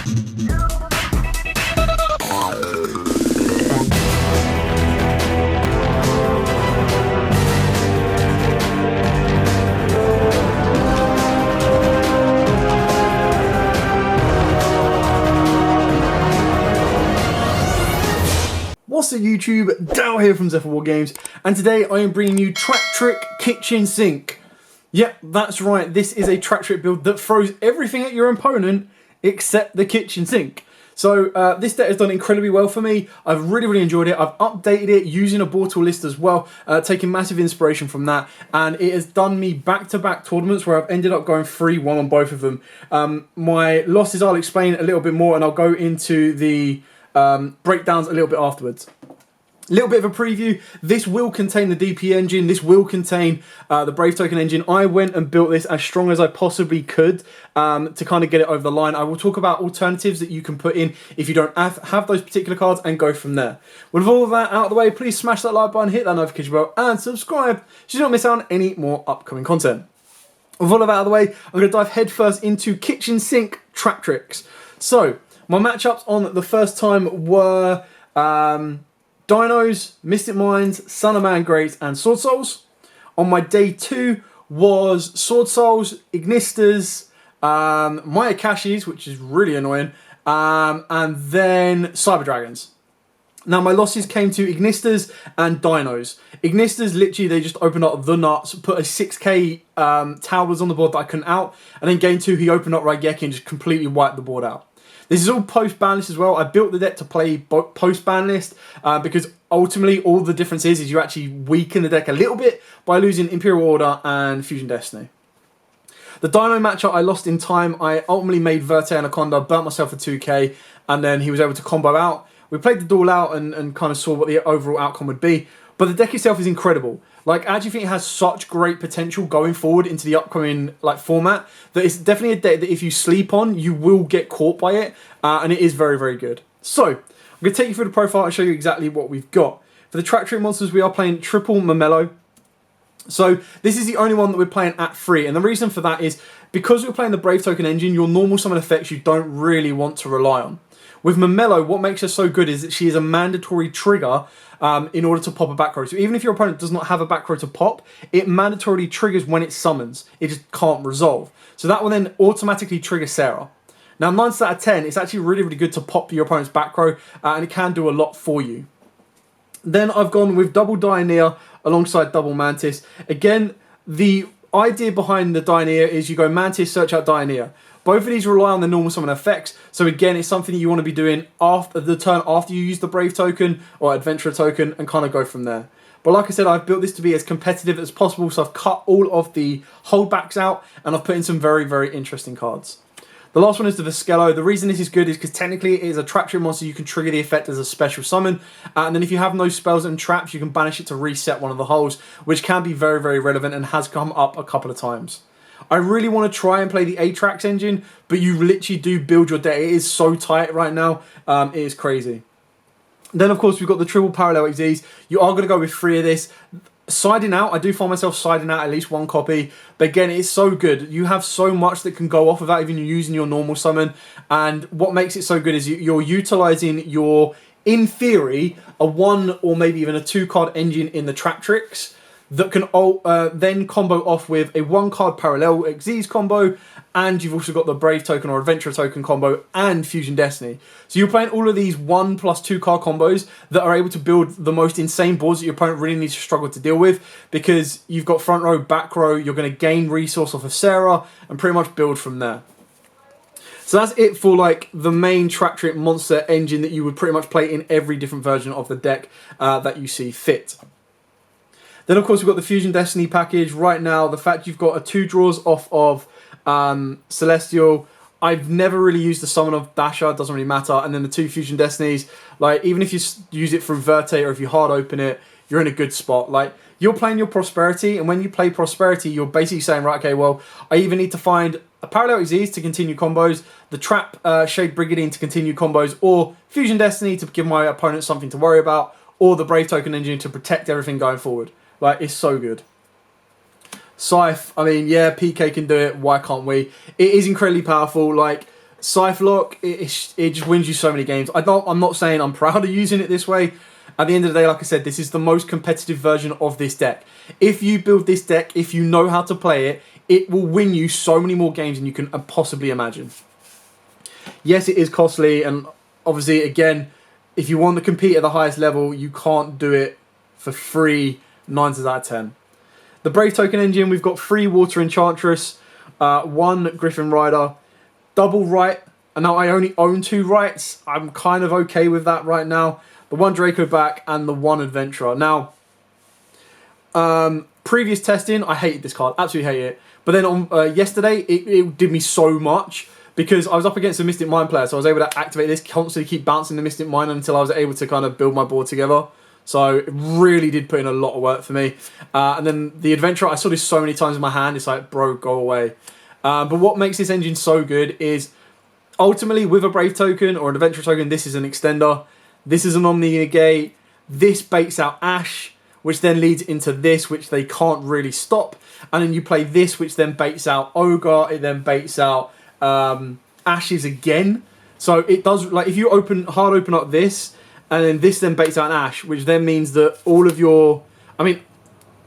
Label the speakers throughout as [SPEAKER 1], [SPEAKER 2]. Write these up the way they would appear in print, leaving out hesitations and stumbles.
[SPEAKER 1] What's up YouTube, Dal here from Zephyr War Games, and today I am bringing you Traptrix Kitchen Sink. Yep, that's right, this is a Traptrix build that throws everything at your opponent except the kitchen sink. So this deck has done incredibly well for me. I've really enjoyed it. I've updated it using a board tool list as well, taking massive inspiration from that, and it has done me back-to-back tournaments where I've ended up going 3-1 on both of them. My losses I'll explain a little bit more, and I'll go into the breakdowns a little bit afterwards. A little bit of a preview. This will contain the DP engine. This will contain the Brave Token engine. I went and built this as strong as I possibly could to kind of get it over the line. I will talk about alternatives that you can put in if you don't have those particular cards and go from there. With all of that out of the way, please smash that like button, hit that notification bell and subscribe so you don't miss out on any more upcoming content. With all of that out of the way, I'm going to dive headfirst into Kitchen Sink Traptrix. So, my matchups on the first time were Dinos, Mystic Minds, Son of Man Greats, and Sword Souls. On my day 2 was Sword Souls, Ignistas, Mayakashis, which is really annoying, and then Cyber Dragons. Now my losses came to Ignistas and Dinos. Ignistas, literally, they just opened up the nuts, put a 6k towers on the board that I couldn't out, and then game 2 he opened up Raigeki and just completely wiped the board out. This is all post-ban list as well. I built the deck to play post-ban list because ultimately all the difference is you actually weaken the deck a little bit by losing Imperial Order and Fusion Destiny. The Dino matchup I lost in time. I ultimately made Verte Anaconda, burnt myself for 2k, and then he was able to combo out. We played the duel out and kind of saw what the overall outcome would be. But the deck itself is incredible. Like, I actually think it has such great potential going forward into the upcoming format that it's definitely a deck that if you sleep on, you will get caught by it, and it is very good. So, I'm going to take you through the profile and show you exactly what we've got. For the Traptrix monsters, we are playing triple Mamelo. So, this is the only one that we're playing at 3, and the reason for that is because we're playing the Brave Token engine, your normal summon effects you don't really want to rely on. With Mamelo, what makes her so good is that she is a mandatory trigger in order to pop a back row. So even if your opponent does not have a back row to pop, it mandatorily triggers when it summons. It just can't resolve. So that will then automatically trigger Sarah. Now 9 out of 10, it's actually really good to pop your opponent's back row, and it can do a lot for you. Then I've gone with double Dioneer alongside double Mantis. Again, the idea behind the Dioneer is you go Mantis, search out Dioneer. Both of these rely on the normal summon effects, so again, it's something you want to be doing after the turn after you use the Brave token or Adventurer token and kind of go from there. But like I said, I've built this to be as competitive as possible, so I've cut all of the holdbacks out and I've put in some very interesting cards. The last one is the Viscello. The reason this is good is because technically it is a Traptrix monster. You can trigger the effect as a special summon, and then if you have no spells and traps, you can banish it to reset one of the holes, which can be very relevant and has come up a couple of times. I really want to try and play the Traptrix engine, but you literally do build your deck. It is so tight right now. It is crazy. Then, of course, we've got the triple parallel XYZs. You are going to go with 3 of this. Siding out, I do find myself siding out at least 1 copy. But again, it's so good. You have so much that can go off without even using your normal summon. And what makes it so good is you're utilizing your, in theory, a 1 or maybe even a 2 card engine in the Traptrix that can then combo off with a 1 card parallel XYZ combo, and you've also got the Brave token or Adventurer token combo and Fusion Destiny. So you're playing all of these 1+2 card combos that are able to build the most insane boards that your opponent really needs to struggle to deal with, because you've got front row, back row, you're going to gain resource off of Sarah and pretty much build from there. So that's it for like the main Traptrix monster engine that you would pretty much play in every different version of the deck that you see fit. Then, of course, we've got the Fusion Destiny package. Right now, the fact you've got a 2 draws off of Celestial. I've never really used the summon of Dasher. It doesn't really matter. And then the 2 Fusion Destinies. Like, even if you use it through Verte or if you hard open it, you're in a good spot. Like, you're playing your Prosperity. And when you play Prosperity, you're basically saying, right, okay, well, I either need to find a Parallel XYZ to continue combos, the Trap Shade Brigandine to continue combos, or Fusion Destiny to give my opponent something to worry about, or the Brave Token Engine to protect everything going forward. Like, it's so good. Scythe, I mean, yeah, PK can do it. Why can't we? It is incredibly powerful. Like, Scythe Lock, it just wins you so many games. I'm not saying I'm proud of using it this way. At the end of the day, like I said, this is the most competitive version of this deck. If you build this deck, if you know how to play it, it will win you so many more games than you can possibly imagine. Yes, it is costly, and obviously, again, if you want to compete at the highest level, you can't do it for free 9 times out of 10. The Brave Token engine, we've got 3 Water Enchantress, 1 Griffin Rider, double right, and now I only own 2 rights. I'm kind of okay with that right now. The 1 Draco back and the 1 Adventurer. Now, previous testing, I hated this card, absolutely hated it. But then on yesterday, it did me so much because I was up against a Mystic Mine player, so I was able to activate this, constantly keep bouncing the Mystic Mine until I was able to kind of build my board together. So it really did put in a lot of work for me. And then the Adventurer, I saw this so many times in my hand, it's like, bro, go away. But what makes this engine so good is ultimately with a Brave Token or an Adventurer Token, this is an extender. This is an Omni Negate. This baits out Ash, which then leads into this, which they can't really stop. And then you play this, which then baits out Ogre. It then baits out Ashes again. So it does, like, if you hard open up this, and then this then baits out an Ash, which then means that all of your, I mean,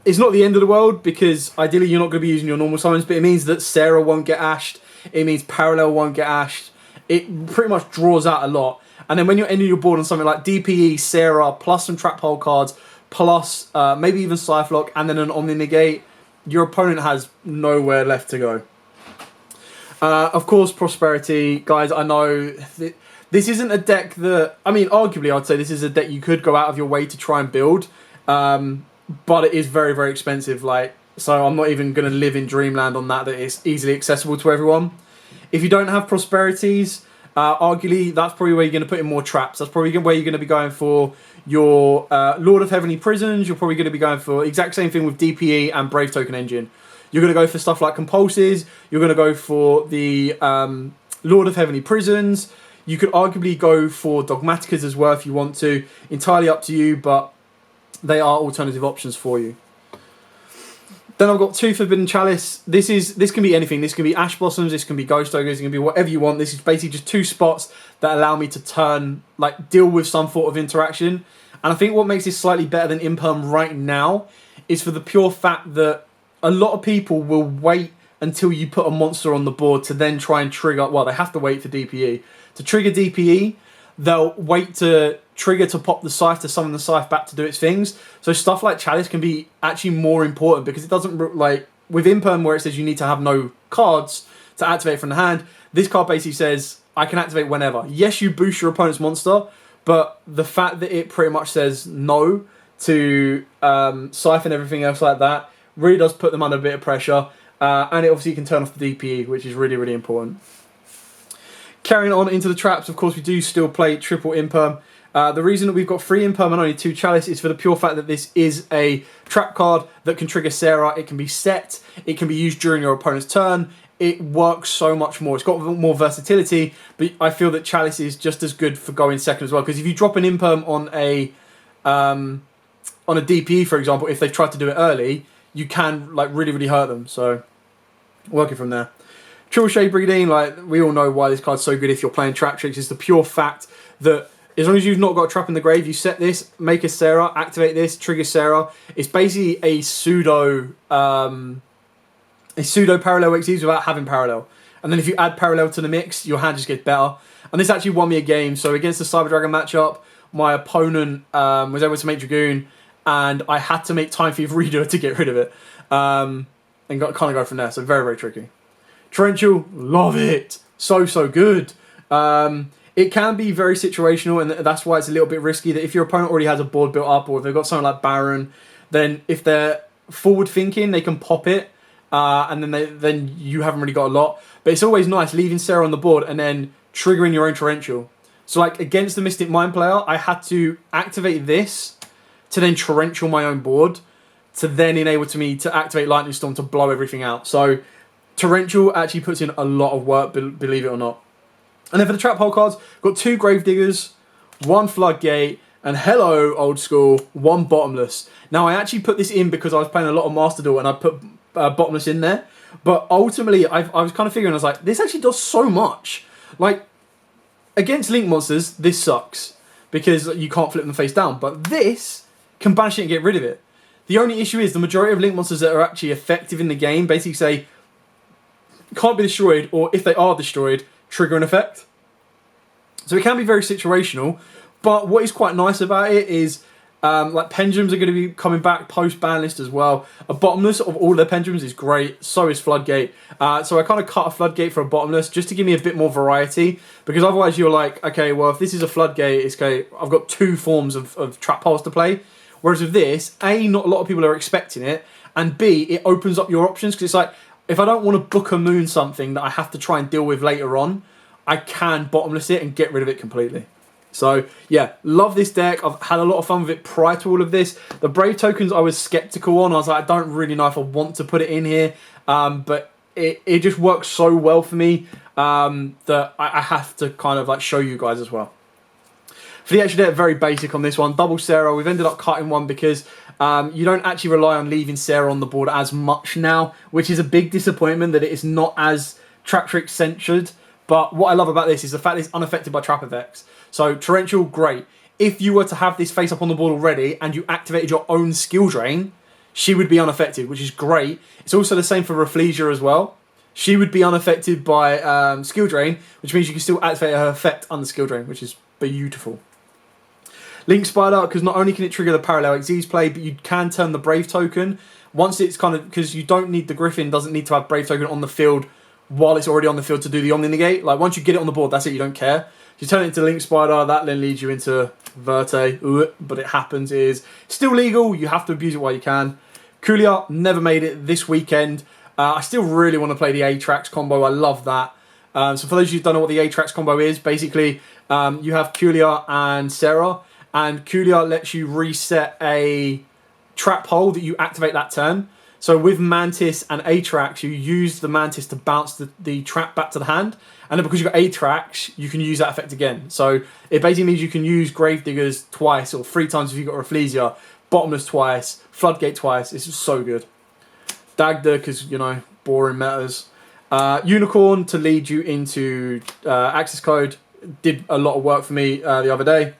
[SPEAKER 1] it's not the end of the world, because ideally you're not going to be using your normal summons, but it means that Sarah won't get ashed. It means Parallel won't get ashed. It pretty much draws out a lot. And then when you're ending your board on something like DPE, Sarah, plus some Trap Hole cards, plus maybe even Scythe Lock, and then an Omni Negate, your opponent has nowhere left to go. Of course, Prosperity. Guys, I know this isn't a deck that, I mean, arguably I'd say this is a deck you could go out of your way to try and build, but it is very, very expensive. Like, so I'm not even going to live in dreamland on that it's easily accessible to everyone. If you don't have Prosperities, arguably that's probably where you're going to put in more traps. That's probably where you're going to be going for your Lord of Heavenly Prisons. You're probably going to be going for exact same thing with DPE and Brave Token Engine. You're going to go for stuff like Compulses. You're going to go for the Lord of Heavenly Prisons. You could arguably go for Dogmaticas as well if you want to. Entirely up to you, but they are alternative options for you. Then I've got 2 Forbidden Chalice. This can be anything. This can be Ash Blossoms. This can be Ghost Ogres. It can be whatever you want. This is basically just 2 spots that allow me to deal with some sort of interaction. And I think what makes this slightly better than Imperm right now is for the pure fact that a lot of people will wait until you put a monster on the board to then try and trigger. Well, they have to wait for DPE. To trigger DPE, they'll wait to trigger to pop the Scythe to summon the Scythe back to do its things. So stuff like Chalice can be actually more important because it doesn't, like, with Imperm where it says you need to have no cards to activate from the hand, this card basically says I can activate whenever. Yes, you boost your opponent's monster, but the fact that it pretty much says no to Scythe and everything else like that really does put them under a bit of pressure. And it obviously can turn off the DPE, which is really, really important. Carrying on into the traps, of course, we do still play triple Imperm. The reason that we've got 3 Imperm and only 2 Chalice is for the pure fact that this is a trap card that can trigger Sarah. It can be set. It can be used during your opponent's turn. It works so much more. It's got more versatility, but I feel that Chalice is just as good for going second as well. Because if you drop an Imperm on a DPE, for example, if they've tried to do it early, you can like really, really hurt them. So working from there. Triple Shade Breeding, like we all know why this card's so good if you're playing Traptrix. It's the pure fact that as long as you've not got a trap in the grave, you set this, make a Sarah, activate this, trigger Sarah. It's basically a pseudo parallel Xyz without having parallel. And then if you add parallel to the mix, your hand just gets better. And this actually won me a game. So against the Cyber Dragon matchup, my opponent was able to make Dragoon, and I had to make Time Thief Reader to get rid of it. And kind of go from there. So very, very tricky. Torrential, love it. So, so good. It can be very situational, and that's why it's a little bit risky that if your opponent already has a board built up, or if they've got something like Baron, then if they're forward thinking, they can pop it, and then you haven't really got a lot. But it's always nice leaving Sarah on the board and then triggering your own Torrential. So like against the Mystic Mind player, I had to activate this to then Torrential my own board to then enable me to activate Lightning Storm to blow everything out. So Torrential actually puts in a lot of work, believe it or not. And then for the Trap Hole cards, got 2 Gravediggers, 1 Floodgate, and hello, old school, 1 Bottomless. Now, I actually put this in because I was playing a lot of Master Duel and I put Bottomless in there. But ultimately, I was kind of figuring, I was like, this actually does so much. Like, against Link monsters, this sucks. Because you can't flip them face down. But this can banish it and get rid of it. The only issue is the majority of Link monsters that are actually effective in the game basically say, can't be destroyed, or if they are destroyed, trigger an effect. So it can be very situational. But what is quite nice about it is, like, pendulums are going to be coming back post-ban list as well. A bottomless of all their pendulums is great. So is floodgate. So I kind of cut a floodgate for a bottomless just to give me a bit more variety. Because otherwise you're like, okay, well, if this is a floodgate, it's okay. I've got two forms of trap holes to play. Whereas with this, A, not a lot of people are expecting it. And B, it opens up your options. Because it's like, if I don't want to book a moon something that I have to try and deal with later on, I can bottomless it and get rid of it completely. So, yeah, love this deck. I've had a lot of fun with it prior to all of this. The Brave tokens I was skeptical on. I was like, I don't really know if I want to put it in here. But it just works so well for me that I have to kind of like show you guys as well. For the extra deck, very basic on this one. Double Sarah. We've ended up cutting one because you don't actually rely on leaving Sarah on the board as much now, which is a big disappointment that it is not as Traptrix censored. But what I love about this is the fact that it's unaffected by trap effects. So, Torrential, great. If you were to have this face up on the board already and you activated your own skill drain, she would be unaffected, which is great. It's also the same for Rafflesia as well. She would be unaffected by skill drain, which means you can still activate her effect under skill drain, which is beautiful. Link Spider, because not only can it trigger the Parallel Xyz play, but you can turn the Brave token. Once it's kind of, because you don't need, the Griffin doesn't need to have Brave token on the field while it's already on the field to do the Omni Negate. Like, once you get it on the board, that's it, you don't care. You turn it into Link Spider, that then leads you into Verte, but it happens. It is still legal, you have to abuse it while you can. Kulia never made it this weekend. I still really want to play the Atrax combo, I love that. So for those of you who don't know what the Atrax combo is, basically you have Kulia and Sarah, and Kulia lets you reset a trap hole that you activate that turn. So with Mantis and Atrax, you use the Mantis to bounce the trap back to the hand. And then because you've got Atrax, you can use that effect again. So it basically means you can use Gravediggers twice or 3 times if you've got Rafflesia, Bottomless twice, Floodgate twice. It's just so good. Dagda, because, you know, boring matters. Unicorn to lead you into access code. Did a lot of work for me the other day.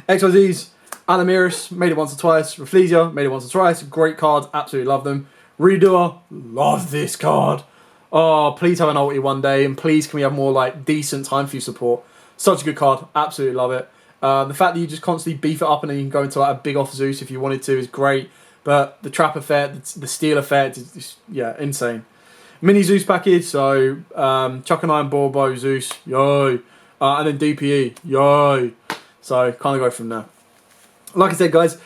[SPEAKER 1] XYZs. Alamiris, made it once or twice. Rafflesia, made it once or twice. Great cards, absolutely love them. Redoer, love this card. Oh, please have an ulti one day, and please can we have more like decent time for you support. Such a good card, absolutely love it. The fact that you just constantly beef it up and then you can go into like a big off Zeus if you wanted to is great. But the trap effect, the steal effect is just, yeah, insane. Mini Zeus package, so Chuck and Iron Borbo, Zeus, yo. And then DPE, yo. So kind of go from there. Like I said, guys,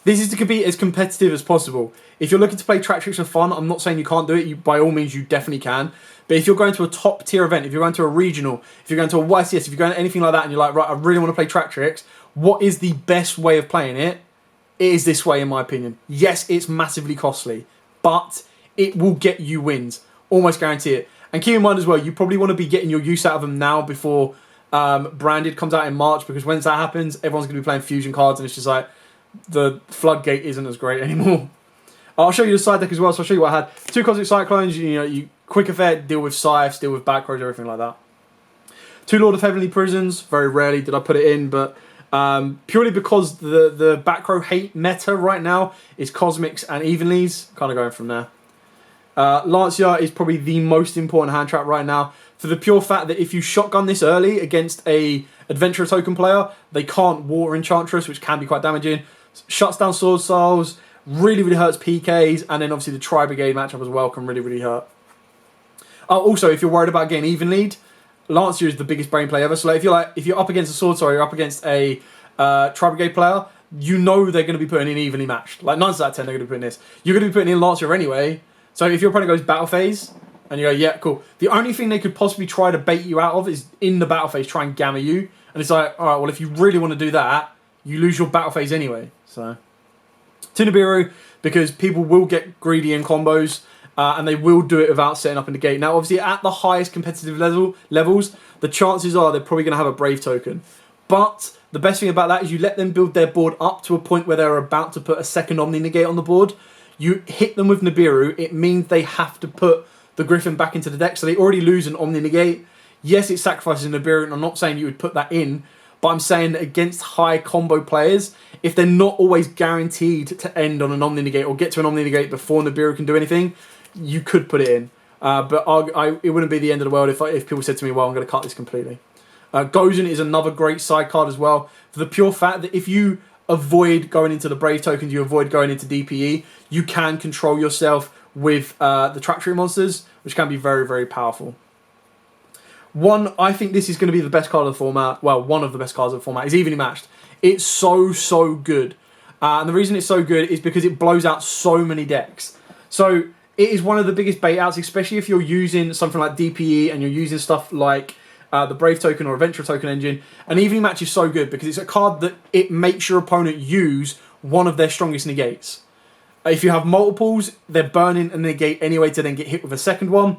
[SPEAKER 1] this is to compete as competitive as possible. If you're looking to play Traptrix for fun, I'm not saying you can't do it. By all means, you definitely can. But if you're going to a top tier event, if you're going to a regional, if you're going to a YCS, if you're going to anything like that, and you're like, right, I really want to play Traptrix, what is the best way of playing it? It is this way, in my opinion. Yes, it's massively costly, but it will get you wins. Almost guarantee it. And keep in mind as well, you probably want to be getting your use out of them now before Branded comes out in March, because once that happens, everyone's going to be playing fusion cards, and it's just like the floodgate isn't as great anymore. I'll show you the side deck as well, so I'll show you what I had. 2 Cosmic Cyclones, you know, you quick effect, deal with Scythes, deal with back rows, everything like that. 2 Lord of Heavenly Prisons, very rarely did I put it in, but purely because the back row hate meta right now is Cosmics and Evenlies, kind of going from there. Lancia is probably the most important hand trap right now, for the pure fact that if you shotgun this early against a Adventurer token player, they can't Water Enchantress, which can be quite damaging. Shuts down Sword Souls, really, really hurts PKs, and then obviously the Tri-Brigade matchup as well can really, really hurt. Also, if you're worried about getting even lead, Lancia is the biggest brain play ever. So like, if you're up against a Sword Soul, you're up against a Tri-Brigade player, you know they're going to be putting in evenly matched. Like 9 out of 10 they're going to be putting this. You're going to be putting in Lancia anyway. So if your opponent goes battle phase, and you go, yeah, cool. The only thing they could possibly try to bait you out of is in the battle phase, try and gamma you. And it's like, all right, well, if you really want to do that, you lose your battle phase anyway. So, to Nibiru, because people will get greedy in combos, and they will do it without setting up in the gate. Now, obviously, at the highest competitive levels, the chances are they're probably going to have a Brave token. But the best thing about that is you let them build their board up to a point where they're about to put a second Omni Negate on the board. You hit them with Nibiru, it means they have to put the Griffin back into the deck, so they already lose an Omni Negate. Yes, it sacrifices an Nibiru, and I'm not saying you would put that in, but I'm saying that against high combo players, if they're not always guaranteed to end on an Omni Negate or get to an Omni Negate before Nibiru can do anything, you could put it in. But it wouldn't be the end of the world if people said to me, well, I'm going to cut this completely. Gozen is another great side card as well, for the pure fact that if you avoid going into the Brave tokens, you avoid going into DPE, you can control yourself with the Traptrix monsters, which can be very, very powerful. I think this is going to be the best card of the format. Well, one of the best cards of the format. Is Evenly Matched. It's so good. And the reason it's so good is because it blows out so many decks. So it is one of the biggest bait outs, especially if you're using something like DPE and you're using stuff like the Brave token or Adventure token engine. And Evenly Match is so good because it's a card that it makes your opponent use one of their strongest negates. If you have multiples, they're burning a negate anyway to then get hit with a second one.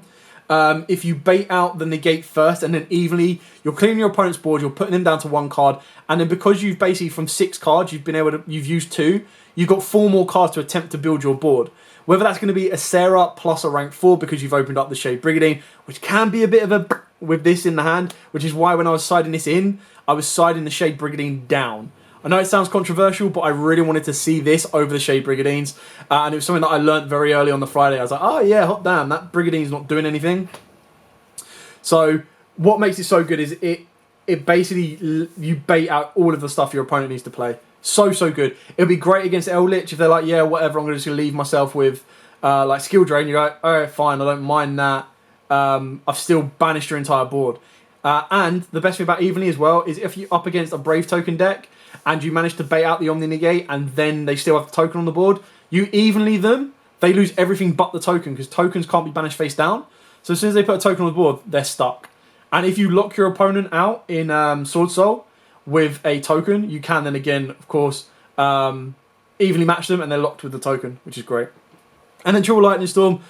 [SPEAKER 1] If you bait out the negate first and then evenly, you're clearing your opponent's board, you're putting them down to 1 card, and then because you've basically from 6 cards, you've used 2, you've got 4 more cards to attempt to build your board. Whether that's going to be a Sarah plus a rank 4 because you've opened up the Shade Brigandine, which can be a bit of a with this in the hand, which is why when I was siding this in, I was siding the Shade Brigandine down. I know it sounds controversial, but I really wanted to see this over the Shade Brigadines. And it was something that I learnt very early on the Friday. I was like, oh yeah, hot damn, that Brigadine's not doing anything. So what makes it so good is it basically, you bait out all of the stuff your opponent needs to play. So good. It'll be great against Eldritch if they're like, yeah, whatever, I'm just going to leave myself with like Skill Drain. You go, alright, fine, I don't mind that. I've still banished your entire board. And the best thing about Evenly as well is if you're up against a Brave token deck, and you manage to bait out the Omni Negate, and then they still have the token on the board, you evenly them, they lose everything but the token, because tokens can't be banished face down. So as soon as they put a token on the board, they're stuck. And if you lock your opponent out in Sword Soul with a token, you can then again, of course, evenly match them, and they're locked with the token, which is great. And then Triple Lightning Storm,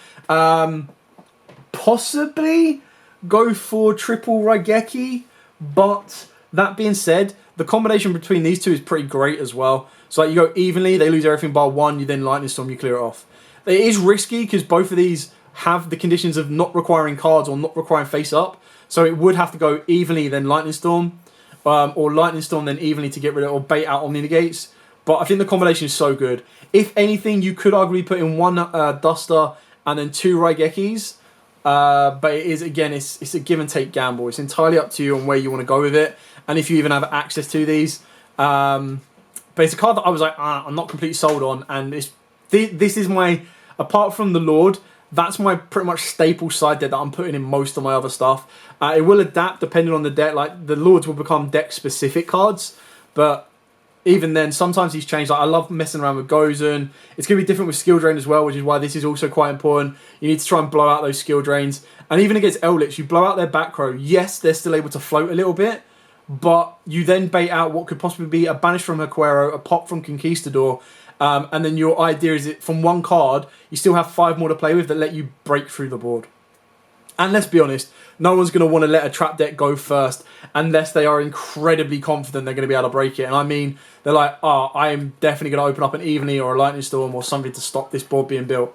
[SPEAKER 1] possibly go for triple Raigeki, but that being said, the combination between these two is pretty great as well. So like you go evenly, they lose everything bar 1, you then Lightning Storm, you clear it off. It is risky because both of these have the conditions of not requiring cards or not requiring face up. So it would have to go evenly, then Lightning Storm, or Lightning Storm, then evenly to get rid of or bait out Omni Negates. But I think the combination is so good. If anything, you could arguably put in 1 Duster and then 2 Raigekis. But it is, again, it's a give and take gamble. It's entirely up to you on where you want to go with it, and if you even have access to these. But it's a card that I was like, I'm not completely sold on, and this is my, apart from the Lord, that's my pretty much staple side deck that I'm putting in most of my other stuff. It will adapt depending on the deck. Like the Lords will become deck specific cards, but even then, sometimes he's changed. Like I love messing around with Gozen. It's going to be different with Skill Drain as well, which is why this is also quite important. You need to try and blow out those Skill Drains. And even against Eldritch, you blow out their back row. Yes, they're still able to float a little bit, but you then bait out what could possibly be a Banish from Hakuero, a Pop from Conquistador, and then your idea is that from 1 card, you still have 5 more to play with that let you break through the board. And let's be honest, no one's going to want to let a trap deck go first unless they are incredibly confident they're going to be able to break it. And I mean, they're like, oh, I'm definitely going to open up an Evenly or a Lightning Storm or something to stop this board being built.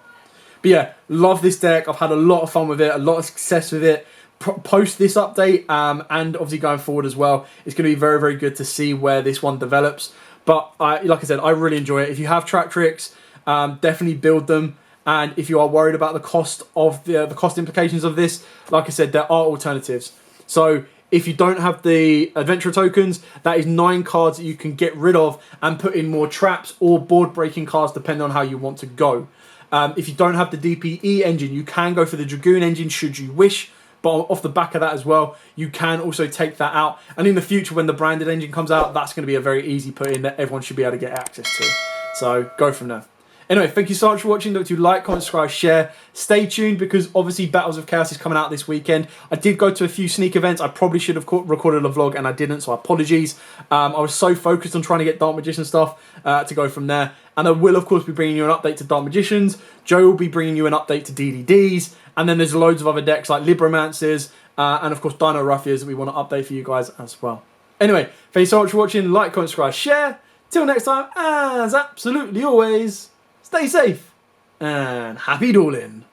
[SPEAKER 1] But yeah, love this deck. I've had a lot of fun with it, a lot of success with it. Post this update and obviously going forward as well, it's going to be very, very good to see where this one develops. But like I said, I really enjoy it. If you have Traptrix, definitely build them. And if you are worried about the cost of the cost implications of this, like I said, there are alternatives. So if you don't have the Adventure tokens, that is 9 cards that you can get rid of and put in more traps or board breaking cards depending on how you want to go. If you don't have the DPE engine, you can go for the Dragoon engine should you wish. But off the back of that as well, you can also take that out. And in the future, when the branded engine comes out, that's going to be a very easy put in that everyone should be able to get access to. So go from there. Anyway, thank you so much for watching. Don't forget to like, comment, subscribe, share. Stay tuned because obviously Battles of Chaos is coming out this weekend. I did go to a few sneak events. I probably should have recorded a vlog and I didn't, so apologies. I was so focused on trying to get Dark Magician stuff to go from there. And I will, of course, be bringing you an update to Dark Magicians. Joe will be bringing you an update to DDDs. And then there's loads of other decks like Libromancers and, of course, Dino Ruffias that we want to update for you guys as well. Anyway, thank you so much for watching. Like, comment, subscribe, share. Till next time, as absolutely always, stay safe and happy dueling.